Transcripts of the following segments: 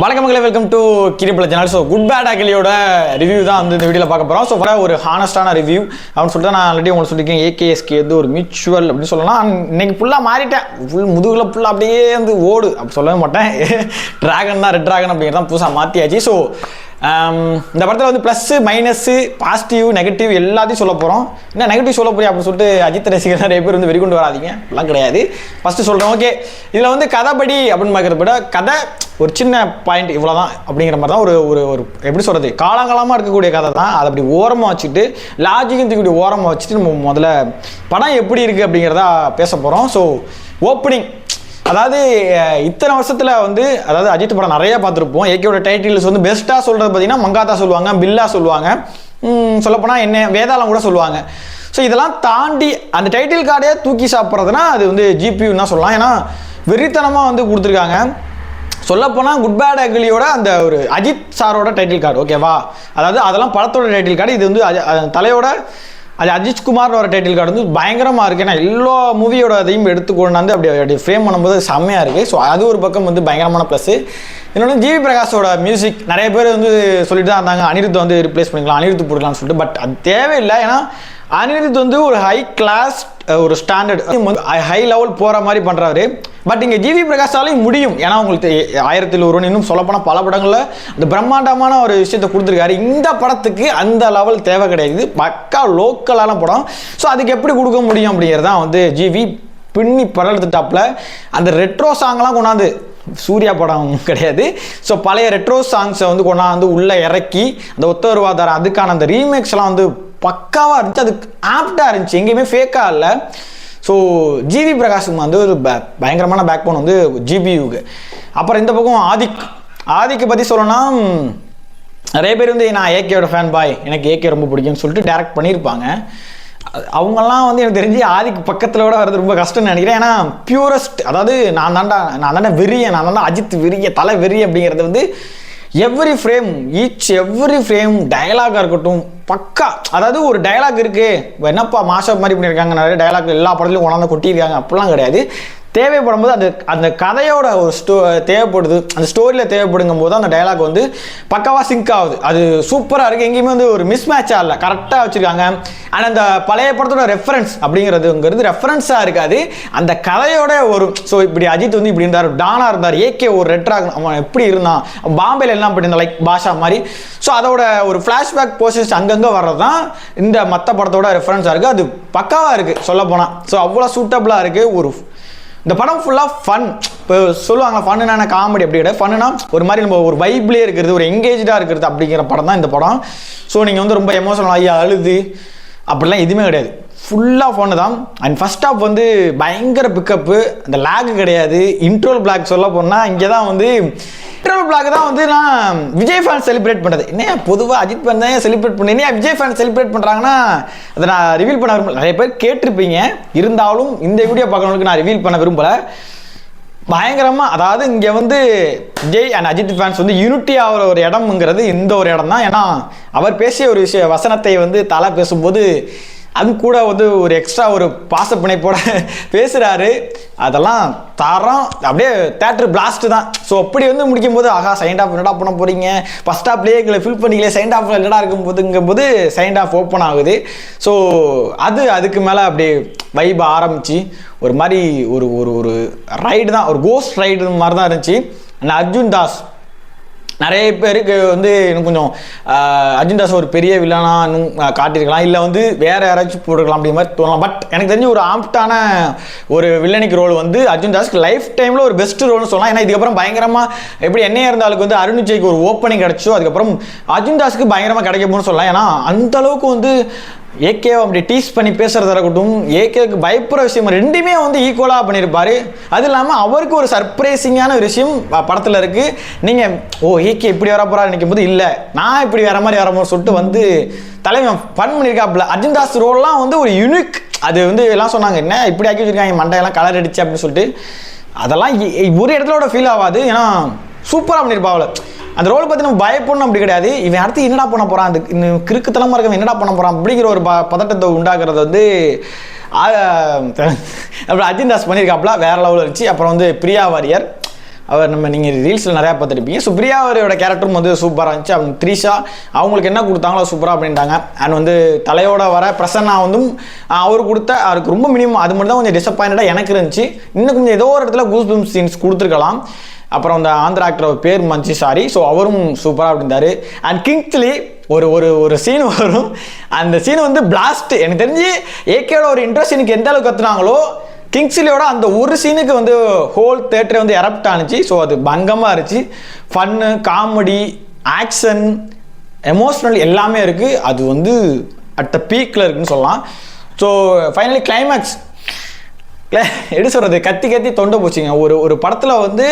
வணக்கம் மக்களே, welcome to Cribble channel. So good bad அகிலியோட ரிவ்யூ தான் வந்து இந்த வீடியோவில் பார்க்க போகிறோம். ஸோ ஒரு ஹானஸ்டான ரிவ்யூ அப்படின்னு சொல்லிட்டு நான் ஆல்ரெடி உங்களுக்கு சொல்லியிருக்கேன். ஏகேஎஸ்கே வந்து ஒரு மியூச்சுவல் அப்படின்னு சொல்லலாம். இன்னைக்கு ஃபுல்லாக மாறிட்டேன். முதுகில் ஃபுல்லாக அப்படியே வந்து ஓடு அப்படி சொல்லவே மாட்டேன். ட்ராகன் தான், ரெட் ட்ராகன் அப்படிங்கிறது தான் புதுசாக மாற்றியாச்சு. ஸோ இந்த படத்தில் வந்து ப்ளஸ்ஸு மைனஸ்ஸு பாசிட்டிவ் நெகட்டிவ் எல்லாத்தையும் சொல்ல போகிறோம். என்ன நெகட்டிவ் சொல்ல போறியா அப்படின்னு சொல்லிட்டு அஜித் ரசிகர் நிறைய பேர் வந்து வெறிக்கொண்டு வராதிங்க, எல்லாம் கிடையாது. ஃபஸ்ட்டு சொல்கிறேன். ஓகே, இதில் வந்து கதைப்படி அப்படின்னு பார்க்குறத விட கதை ஒரு சின்ன பாயிண்ட் இவ்வளோ தான் அப்படிங்கிற மாதிரி தான் ஒரு எப்படி சொல்கிறது, காலங்காலமாக இருக்கக்கூடிய கதை தான். அதை அப்படி ஓரமாக வச்சுட்டு லாஜிக்கும் தூக்கி ஓரமாக வச்சுட்டு நம்ம முதல்ல படம் எப்படி இருக்குது அப்படிங்கிறதா பேச போகிறோம். ஸோ ஓப்பனிங், அதாவது இத்தனை வருஷத்தில் வந்து அதாவது அஜித் படம் நிறையா பார்த்துருப்போம். ஏகேயோட டைட்டில்ஸ் வந்து பெஸ்ட்டாக சொல்கிறது பார்த்தீங்கன்னா மங்காத்தா சொல்லுவாங்க, பில்லா சொல்லுவாங்க, சொல்லப்போனால் என்ன வேதாளம் கூட சொல்லுவாங்க. ஸோ இதெல்லாம் தாண்டி அந்த டைட்டில் கார்டே தூக்கி சாப்பிட்றதுனா அது வந்து ஜிபியூன்னு தான் சொல்லலாம். ஏன்னா வெறித்தனமாக வந்து கொடுத்துருக்காங்க. சொல்லப்போனால் குட் பேட் அகிலியோட அந்த ஒரு அஜித் சாரோட டைட்டில் கார்டு, ஓகேவா? அதாவது அதெல்லாம் படத்தோட டைட்டில் கார்டு, இது வந்து தலையோட அது அஜித் குமார் ஒரு டைட்டில் கார்டு வந்து பயங்கரமாக இருக்குது. ஏன்னா எல்லா மூவியோட அதையும் எடுத்துக்கொண்டாந்து அப்படி ஃப்ரேம் பண்ணும்போது செம்மையாக இருக்குது. ஸோ அது ஒரு பக்கம் வந்து பயங்கரமான ப்ளஸ்ஸு. இன்னொன்று ஜிவி பிரகாஷோட மியூசிக் நிறைய பேர் வந்து சொல்லிட்டு தான் இருந்தாங்க அனிருத் வந்து ரிப்ளேஸ் பண்ணிக்கலாம், அனிருத் போடலாம்னு சொல்லிட்டு. பட் அது தேவையில்லை. ஏன்னா அனிருத் வந்து ஒரு ஹை கிளாஸ் ஒரு ஸ்டாண்டர்ட் ஹை லெவல் போகிற மாதிரி பண்ணுறாரு. பட் இங்கே ஜிவி பிரகாஷாலையும் முடியும். ஏன்னா உங்களுக்கு 1001 இன்னும் சொல்லப்போனால் பல படங்களில் அந்த பிரம்மாண்டமான ஒரு விஷயத்தை கொடுத்துருக்காரு. இந்த படத்துக்கு அந்த லெவல் தேவை கிடையாது, பக்கா லோக்கலான படம். ஸோ அதுக்கு எப்படி கொடுக்க முடியும் அப்படிங்கிறதான் வந்து ஜிவி பின்னி படத்துட்டாப்பில் அந்த ரெட்ரோ சாங்லாம் கொண்டாந்து, சூர்யா படம் கிடையாது, ஸோ பழைய ரெட்ரோ சாங்ஸை வந்து கொண்டாந்து உள்ளே இறக்கி அந்த ஒத்தருவாதாரம் அதுக்கான அந்த ரீமேக்ஸ்லாம் வந்து பக்காவாக இருந்துச்சு. அதுக்கு ஆப்டாக இருந்துச்சு, எங்கேயுமே ஃபேக்காக இல்லை. ஸோ ஜிவி பிரகாஷுக்கு வந்து ஒரு பயங்கரமான பேக் போன் வந்து ஜிபியூக்கு. அப்புறம் இந்த பக்கம் ஆதிக்கு பற்றி சொல்லணும்னா நிறைய பேர் வந்து நான் ஏகேயோட ஃபேன் பாய், எனக்கு ஏகே ரொம்ப பிடிக்கும்னு சொல்லிட்டு டேரக்ட் பண்ணியிருப்பாங்க. அவங்கெல்லாம் வந்து எனக்கு தெரிஞ்சு ஆதிக்கு பக்கத்தில் கூட வர்றது ரொம்ப கஷ்டம்னு நினைக்கிறேன். ஏன்னா பியூரஸ்ட், அதாவது நான் தாண்டா வெறியன், நான் தாண்டா அஜித் வெறிய தலை வெறி அப்படிங்கிறது வந்து எவ்ரி ஃப்ரேம் டயலாகாக இருக்கட்டும் பக்கா. அதாவது ஒரு டயலாக் இருக்குது, என்னப்பா மாஷப் மாதிரி பண்ணியிருக்காங்க, நிறைய டயலாக் எல்லா படத்துலையும் கொண்டாந்து கொட்டியிருக்காங்க அப்படிலாம் கிடையாது. தேவைப்படும் போது அந்த கதையோட ஒரு தேவைப்படுது, அந்த ஸ்டோரியில் தேவைப்படுங்கும் போது அந்த டயலாக் வந்து பக்காவாக சிங்க் ஆகுது. அது சூப்பராக இருக்குது, எங்கேயுமே வந்து ஒரு மிஸ் மேட்சாக இல்லை, கரெக்டாக வச்சுருக்காங்க. ஆனால் அந்த பழைய படத்தோட ரெஃபரன்ஸ் அப்படிங்கிறதுங்கிறது ரெஃபரன்ஸாக இருக்காது, அந்த கதையோட ஒரு. ஸோ இப்படி அஜித் வந்து இப்படி இருந்தார், டானாக இருந்தார், ஏகே ஒரு ரெட்ராக் அவன் எப்படி இருந்தான், பாம்பேல எல்லாம் அப்படி இருந்தான் லைக் பாஷா மாதிரி. ஸோ அதோட ஒரு ஃப்ளாஷ்பேக் போர்ஷன்ஸ் அங்கங்கே வர்றது தான் இந்த மற்ற படத்தோட ரெஃபரன்ஸாக இருக்குது. அது பக்காவாக இருக்குது சொல்லப்போனால். ஸோ அவ்வளோ சூட்டபுளாக இருக்குது. இந்த படம் ஃபுல்லாக ஃபன். இப்போ சொல்லுவாங்க ஃபன்னுனா காமெடி, அப்படி கிடையாது. ஃபன்னுனா ஒரு மாதிரி நம்ம ஒரு வைப்லேயே இருக்கிறது, ஒரு எங்கேஜாக இருக்கிறது அப்படிங்கிற படம் தான் இந்த படம். ஸோ நீங்கள் வந்து ரொம்ப எமோஷனல் ஆகி அழுது அப்படிலாம் எதுவுமே கிடையாது, ஃபுல்லாக ஃபன்னு தான். அண்ட் ஃபர்ஸ்ட் ஹாஃப் வந்து பயங்கர பிக்கப்பு, அந்த லேக் கிடையாது. இன்ட்ரோல் பிளாக் சொல்ல போனால் இங்கே தான் வந்து இன்ட்ரோல் பிளாக் தான் வந்து நான் விஜய் ஃபேன் செலிப்ரேட் பண்ணுறது. என்ன பொதுவாக அஜித் ஃபேன் தான் செலிப்ரேட் பண்ணி விஜய் ஃபேன் செலிப்ரேட் பண்ணுறாங்கன்னா அதை நான் ரிவீல் பண்ண விரும்பல. நிறைய பேர் கேட்டிருப்பீங்க, இருந்தாலும் இந்த வீடியோ பார்க்குறவங்களுக்கு நான் ரிவீல் பண்ண விரும்பலை. பயங்கரமாக, அதாவது இங்கே வந்து விஜய் அண்ட் அஜித் ஃபேன்ஸ் வந்து யூனிட்டி ஆகிற ஒரு இடம்ங்கிறது இந்த ஒரு இடம் தான். ஏன்னா அவர் பேசிய ஒரு வசனத்தை வந்து தலை பேசும்போது அது கூட வந்து ஒரு எக்ஸ்ட்ரா ஒரு பாசப்பிணைப்போட பேசுகிறாரு. அதெல்லாம் தரம் அப்படியே தேட்டர் பிளாஸ்ட் தான். ஸோ அப்படி வந்து முடிக்கும் போது ஆஹா செகண்ட் ஹாஃப் என்னடா பண்ண போகிறீங்க, ஃபஸ்ட் ஹாஃப்லேயே எங்களை ஃபில் பண்ணிக்கல, செகண்ட் ஹாஃபில் என்னடா இருக்கும்போது செகண்ட் ஹாஃப் ஓப்பன் ஆகுது. ஸோ அதுக்கு மேலே அப்படியே வைப் ஆரம்பித்து ஒரு மாதிரி ஒரு ஒரு ரைடு தான், ஒரு கோஸ்ட் ரைடு மாதிரி தான் இருந்துச்சு. அண்ட் அர்ஜுன் தாஸ் நிறைய பேருக்கு வந்து இன்னும் கொஞ்சம் அர்ஜுன் தாஸ் ஒரு பெரிய வில்லனா இன்னும் காட்டியிருக்கலாம், இல்லை வந்து வேறு யாராச்சும் போட்டுருக்கலாம் அப்படி மாதிரி தோணலாம். பட் எனக்கு தெரிஞ்சு ஒரு ஆப்டான ஒரு வில்லனிக் ரோல் வந்து அர்ஜுன் தாஸ்க்கு லைஃப் டைமில் ஒரு பெஸ்ட் ரோல்னு சொல்லலாம். ஏன்னா இதுக்கப்புறம் பயங்கரமாக எப்படி என்னையா இருந்தாலுக்கு வந்து அருண் விஜய்க்கு ஒரு ஓப்பனிங் கிடச்சோ, அதுக்கப்புறம் அர்ஜுன் தாஸ்க்கு பயங்கரமாக கிடைக்க போகணும்னு சொல்லலாம். ஏன்னா அந்தளவுக்கு வந்து ஏகேவை அப்படி டீஸ் பண்ணி பேசுகிறத இருக்கட்டும், ஏகேவுக்கு பயப்படுற விஷயம் ரெண்டுமே வந்து ஈக்குவலாக பண்ணியிருப்பார். அது இல்லாமல் அவருக்கு ஒரு சர்ப்ரைசிங்கான ஒரு விஷயம் படத்தில் இருக்குது. நீங்கள் ஏகே இப்படி வர போகிறாரு நினைக்கும் போது இல்லை நான் இப்படி வேற மாதிரி வரமோ சொல்லிட்டு வந்து தலைவன் ஃபன் பண்ணியிருக்காப்புல. அர்ஜுன் தாஸ் ரோல்லாம் வந்து ஒரு யூனிக், அது வந்து எல்லாம் சொன்னாங்க என்ன இப்படி ஆக்கி வச்சுருக்காங்க மண்டையெல்லாம் கலர் அடிச்சு அப்படின்னு சொல்லிட்டு. அதெல்லாம் ஒரு இடத்துல ஃபீல் ஆகாது, ஏன்னா சூப்பராக பண்ணியிருப்பாவில். அந்த ரோல் பற்றி நம்ம பயப்படணும் அப்படி கிடையாது. இவன் அடுத்து என்னடா பண்ண போகிறான், அந்த கிறுக்குத்தனமாக இருக்கவன் என்னடா பண்ண போகிறான் அப்படிங்கிற ஒரு பதட்டத்தை உண்டாக்குறது வந்து அப்புறம் அர்ஜுன் தாஸ் பண்ணியிருக்காப்புல வேறு லெவலில் இருந்துச்சு. அப்புறம் வந்து பிரியா வாரியர் அவர் நம்ம நீங்கள் ரீல்ஸில் நிறையா பார்த்துருப்பீங்க. ஸோ பிரியா அவரோட கேரக்டரும் வந்து சூப்பராக இருந்துச்சு. அவங்க த்ரிஷா அவங்களுக்கு என்ன கொடுத்தாங்களோ சூப்பராக அப்படின்ட்டாங்க. அண்ட் வந்து தலையோட வர பிரசன்னா வந்து அவர் கொடுத்த அவருக்கு ரொம்ப மினிமம், அது மட்டும் தான் கொஞ்சம் டிசப்பாயின்டாக எனக்கு இருந்துச்சு. இன்னும் கொஞ்சம் ஏதோ ஒரு இடத்துல கூஸ் பம்ப் சீன்ஸ் கொடுத்துருக்கலாம். அப்புறம் அந்த ஆந்திரா ஆக்டர் பேர் மஞ்சி சாரி, ஸோ அவரும் சூப்பராக அப்படின்றாரு. அண்ட் கிங்ஸ்லி ஒரு ஒரு ஒரு சீன் வரும், அந்த சீன் வந்து பிளாஸ்ட். எனக்கு தெரிஞ்சு ஏகேயோட ஒரு இன்ட்ரெஸ்ட் எனக்கு எந்த அளவுக்கு கற்றுனாங்களோ கிங்ஸ்லியோட அந்த ஒரு சீனுக்கு வந்து ஹோல் தேட்டரே வந்து எரப்ட் ஆனிச்சு. ஸோ அது பங்கமாக இருந்துச்சு. ஃபன்னு, காமெடி, ஆக்ஷன், எமோஷ்னல் எல்லாமே இருக்குது. அது வந்து அட் த பீக்கில் இருக்குன்னு சொல்லலாம். ஸோ ஃபைனலி கிளைமேக்ஸ் எப்படி சொல்கிறது, கத்தி கத்தி தொண்டை போச்சுங்க. ஒரு படத்தில் வந்து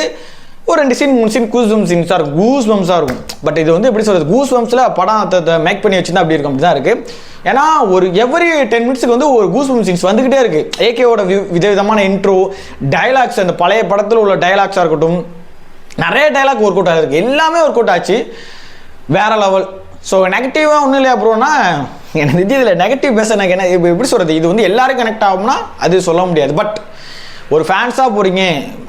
ஒரு 2 சீன் 3 சீன் கூஸ் சீன்ஸாக இருக்கும், கூஸ் பம்ஸாக இருக்கும். பட் இது வந்து எப்படி சொல்கிறது, கூஸ் பம்ஸில் படம் மேக் பண்ணி வச்சுருந்தா அப்படி இருக்கும், அப்படி தான் இருக்குது. ஏன்னா ஒரு எவ்ரி 10 மினிட்ஸுக்கு வந்து ஒரு கூஸ் பம்ப் சீன்ஸ் வந்துக்கிட்டே இருக்குது. ஏகேவோட விதவிதமான இன்ட்ரோ, டைலாக்ஸ், அந்த பழைய படத்தில் உள்ள டைலாக்ஸாக இருக்கட்டும், நிறைய டைலாக் ஒர்க் அவுட் ஆகிருக்கு, எல்லாமே ஒர்க் அவுட் ஆச்சு, வேற லெவல். ஸோ நெகட்டிவாக ஒன்றும் இல்லையா ப்ரோனா, எனக்கு தெரிஞ்சு இதில் நெகட்டிவ் பேச எனக்கு என்ன எப்படி சொல்கிறது, இது வந்து எல்லாரும் கனெக்ட் ஆகும்னா அது சொல்ல முடியாது. பட் ஒரு ஃபேன்ஸாக போகிறீங்க,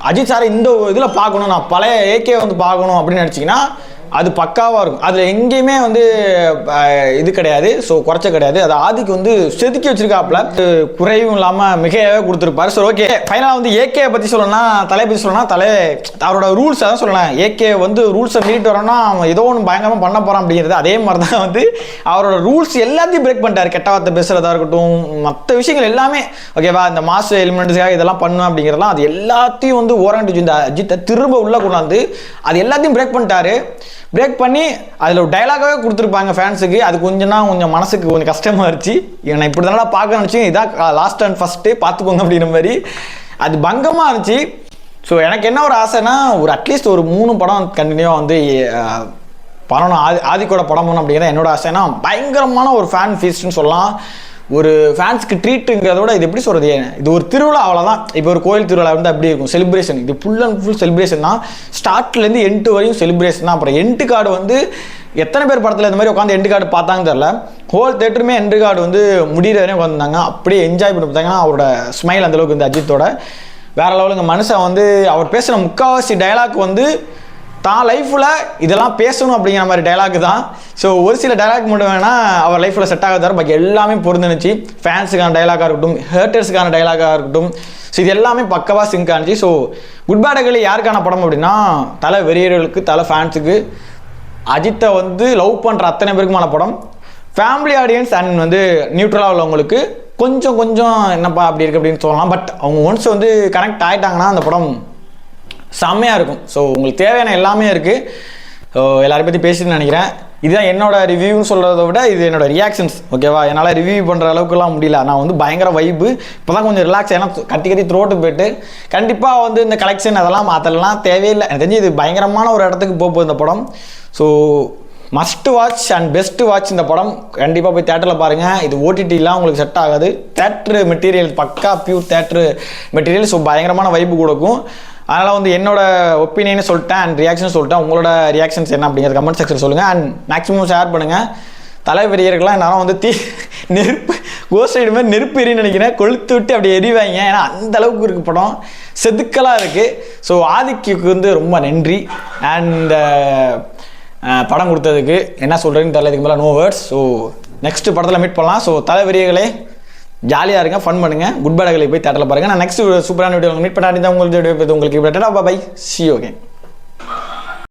அஜித் சாரை இந்த இதில் பார்க்கணும், நான் பழைய ஏகே வந்து பார்க்கணும் அப்படின்னு நினச்சிங்கன்னா அது பக்காவாக இருக்கும். அதில் எங்கேயுமே வந்து இது கிடையாது, ஸோ குறைச்ச கிடையாது. அது ஆதிக்கு வந்து செதுக்கி வச்சிருக்காப்புல, குறைவும் இல்லாமல் மிகையாகவே கொடுத்துருப்பாரு. ஸோ ஓகே, ஃபைனலாக வந்து ஏகே பற்றி சொல்லணும்னா, தலையை பற்றி சொல்லணும்னா, அவரோட ரூல்ஸ் அதான் சொல்லலாம். ஏகே வந்து ரூல்ஸை மீட் வரோன்னா அவன் ஏதோ ஒன்று பயங்கரமாக பண்ண போகிறான் அப்படிங்கிறது. அதே மாதிரி தான் வந்து அவரோட ரூல்ஸ் எல்லாத்தையும் பிரேக் பண்ணிட்டார். கெட்ட வார்த்தை பேசுகிறதா இருக்கட்டும், மற்ற விஷயங்கள் எல்லாமே ஓகேவா, இந்த மாசு எலிமெண்ட்ஸுக்காக இதெல்லாம் பண்ணுவேன் அப்படிங்கிறதெல்லாம் அது எல்லாத்தையும் வந்து ஓரண்டிச்சு இந்த அஜித்தை திரும்ப உள்ளே கொண்டாந்து அது எல்லாத்தையும் பிரேக் பண்ணிட்டாரு. பிரேக் பண்ணி அதில் ஒரு டைலாகாகவே கொடுத்துருப்பாங்க ஃபேன்ஸுக்கு. அது கொஞ்சம் மனசுக்கு கொஞ்சம் கஷ்டமாக இருந்துச்சு. நான் இப்படி தானே பார்க்க நினச்சி, இதான் லாஸ்ட் அண்ட் ஃபஸ்ட்டு பார்த்துக்கோங்க அப்படிங்கிற மாதிரி அது பங்கமாக இருந்துச்சு. ஸோ எனக்கு என்ன ஒரு ஆசைன்னா, ஒரு அட்லீஸ்ட் ஒரு 3 படம் கண்டினியூவாக வந்து பண்ணணும், ஆதிக்கோட படம் பண்ணணும் அப்படிங்கிறத என்னோட ஆசைன்னா, பயங்கரமான ஒரு ஃபேன் ஃபீஸ்ட்னு சொல்லலாம். ஒரு ஃபேன்ஸுக்கு ட்ரீட்டுங்கிறத விட இது எப்படி சொல்கிறது, இது ஒரு திருவிழா, அவ்வளோதான். இப்போ ஒரு கோயில் திருவிழா வந்து அப்படி இருக்கும், செலிப்ரேஷன். இது ஃபுல் அண்ட் ஃபுல் செலிப்ரேஷன் தான், ஸ்டார்ட்லேருந்து எண்டு வரையும் செலிப்ரேஷன் தான். அப்புறம் எண்டு கார்டு வந்து எத்தனை பேர் படத்தில் இந்த மாதிரி உட்காந்து எண்டு கார்டு பார்த்தாங்க தெரில. ஹோல் தேட்டருமே எண்டு கார்டு வந்து முடிகிற வரையும் உட்காந்துருந்தாங்க, அப்படியே என்ஜாய் பண்ணி பார்த்தாங்கன்னா அவரோட ஸ்மைல் அந்தளவுக்கு வந்து அஜித்தோட வேறு லெவலுங்க. மனுஷன் வந்து அவர் பேசுகிற முக்கால்வாசி டைலாக் வந்து தான் லைஃப்பில் இதெல்லாம் பேசணும் அப்படிங்கிற மாதிரி டைலாக் தான். ஸோ ஒரு சில டைலாக் மட்டும் வேணால் அவர் லைஃப்பில் செட் ஆகாதார், பாக்கி எல்லாமே பொருந்துனுச்சு. ஃபேன்ஸுக்கான டைலாகாக இருக்கட்டும், ஹேட்டர்ஸுக்கான டைலாகாக இருக்கட்டும், ஸோ இது எல்லாமே பக்கவாக சிங்க் ஆனிச்சு. ஸோ குட் பேட் அகிலி யாருக்கான படம் அப்படின்னா, தலை வெறியர்களுக்கு, தலை ஃபேன்ஸுக்கு, அஜித்தை வந்து லவ் பண்ணுற அத்தனை பேருக்குமான படம். ஃபேமிலி ஆடியன்ஸ் அண்ட் வந்து நியூட்ரலாக உள்ளவங்களுக்கு கொஞ்சம் என்னப்பா அப்படி இருக்குது அப்படின்னு சொல்லலாம். பட் அவங்க ஒன்ஸ் வந்து கனெக்ட் ஆகிட்டாங்கன்னா அந்த படம் செம்மையாக இருக்கும். ஸோ உங்களுக்கு தேவையான எல்லாமே இருக்குது. ஸோ எல்லாரையும் பற்றி பேசிட்டு நினைக்கிறேன். இதுதான் என்னோட ரிவ்யூன்னு சொல்கிறத விட இது என்னோட ரியாக்ஷன்ஸ், ஓகேவா. என்னால் ரிவ்யூ பண்ணுற அளவுக்குலாம் முடியல. நான் வந்து பயங்கர வைப்பு, இப்போ தான் கொஞ்சம் ரிலாக்ஸ், ஏன்னா கத்தி த்ரோட்டு போயிட்டு. கண்டிப்பாக வந்து இந்த கலெக்ஷன் அதெல்லாம் மாற்றலாம் தேவையில்லை. எனக்கு தெரிஞ்சு இது பயங்கரமான ஒரு இடத்துக்கு போகுது இந்த படம். So must watch and best watch இந்த படம். கண்டிப்பாக போய் தேட்டரில் பாருங்கள். இது ஓடிடிலாம் உங்களுக்கு செட் ஆகாது, தேட்ரு மெட்டீரியல் பக்கா பியூர் தேட்ரு மெட்டீரியல். ஸோ பயங்கரமான வைப்பு கொடுக்கும். அதனால் வந்து என்னோட ஒப்பீனியனு சொல்லிட்டேன் அண்ட் ரியாக்ஷன் சொல்லிட்டேன். உங்களோட ரியாக்ஷன்ஸ் என்ன அப்படிங்கிறது கமெண்ட் செக்ஷன் சொல்லுங்கள். அண்ட் மேக்ஸிமம் ஷேர் பண்ணுங்கள். தலைவரியர்கள்லாம் எல்லாரும் வந்து நெருப்பு கோஸ்ட் ரைடு மாதிரி நெருப்பு எரின்னு நினைக்கிறேன், கொளுத்து விட்டு அப்படி எரிவாங்க. ஏன்னா அந்த அளவுக்கு இருக்குது படம், செதுக்கலாக இருக்குது. ஸோ ஆதிக்கு வந்து ரொம்ப நன்றி. அண்ட் படம் கொடுத்ததுக்கு என்ன சொல்கிறேன்னு தெரியல, இதுக்கு மேலே நோ வேர்ட்ஸ். ஸோ நெக்ஸ்ட் படத்தில் மீட் பண்ணலாம். ஸோ தலைவரியர்களே ஜாலியாக இருங்க, ஃபன் பண்ணுங்கள். குட் பேட் அகிலி போய் தேட்டரில் பாருங்கள். நான் நெக்ஸ்ட் சூப்பரான வீடியோ மீட் பண்ணாடி தான் உங்களுக்கு வீடியோ உங்களுக்கு பை. C you again.